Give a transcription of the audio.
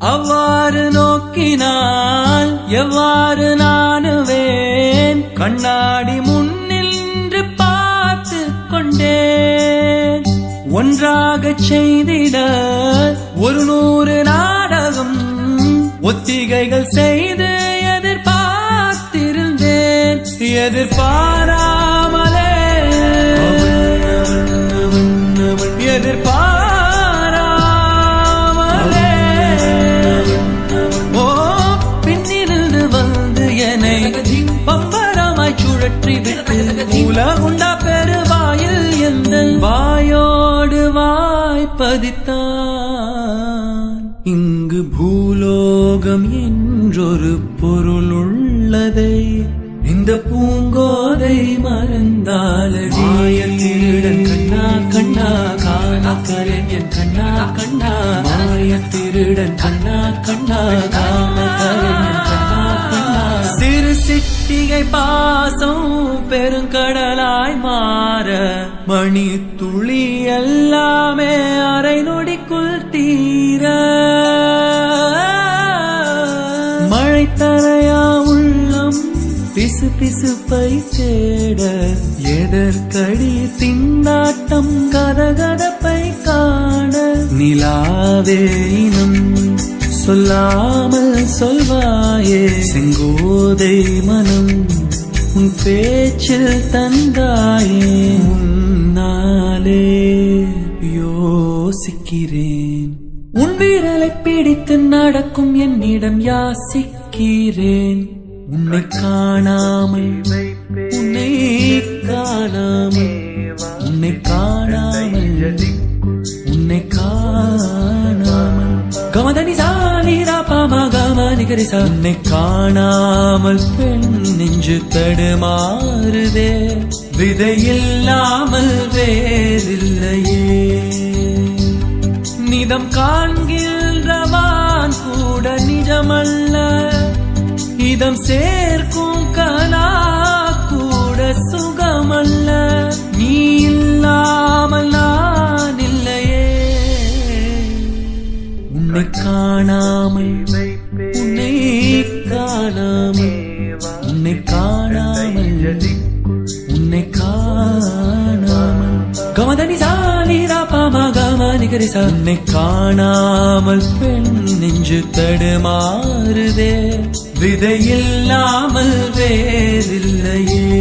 அவ்வாறு நோக்கினால் எவ்வாறு நானுவேன் கண்ணாடி முன்னின்று பார்த்து கொண்டேன். ஒன்றாக செய்திட 100 நாடகம் ஒத்திகைகள் செய்து எதிர்பார்த்திருந்தேன். எதிர்பாராமலே பின்னிருந்து வந்து என்னை பம்பரமாய் சுழற்றி விட்டு உலகுண்டா பெருவாயில் எந்த வாயோடு வாய்ப்பதித்தான். இங்கு பூலோகம் என்றொரு பொருள் உள்ளதை இந்த பூங்கோதை மறந்தாலடி. மாயத்திருடன் கண்ணா கண்ணா காணக்கலைஞன் கண்ணா கண்ணா. மாயத்திருடன் கண்ணா கண்ணா காணக்கலைஞன் கண்ணா கண்ணா. சிறு சிட்டிகை பாசம் பெருங்கடலாய் மாற மணி துளி எல்லாமே அரை நொடிக்குள் தீர. மழை தரையா உள்ளம் பிசு பிசுப்பை தேட எதற்கடி திண்டாட்டம் கதகதப்பை காண. நிலாவேனும் சொல்லாமல் சொல்வாயே செங்கோதை மனம் உன் பேச்சில் தந்தாயே. உன்னாலே யோசிக்கிறேன் உன் விரலை பிடித்து நடக்கும் என்னிடம் யாசிக்கிறேன். உன்னை காணாமல் உன்னை காணாமல் உன்னை காணாமல் உன்னை காணாமல் கமதனி சாலிரா பாமா கமனிகரிசா. உன்னை காணாமல் பெண் நெஞ்சு தடுமாறுதே விதையில்லாமல் வேறில்லையே. நிதம் காண்கின்றவான் கூட நிஜமல்ல இதம் சேர்க்கும் கனா கூட சுகமல்ல. நீ இல்லாமல் நான் இல்லையே. உன்னை காணாமல் உன்னை காணாமல் உன்னை காணாமல் உன்னை காணாமல் கமதனி சாலிரா பாமா கமனிகரிசா. உன்னை காணாமல் பெண் நெஞ்சு தடுமாறுதே விதையில்லாமல் வேறில்லையே.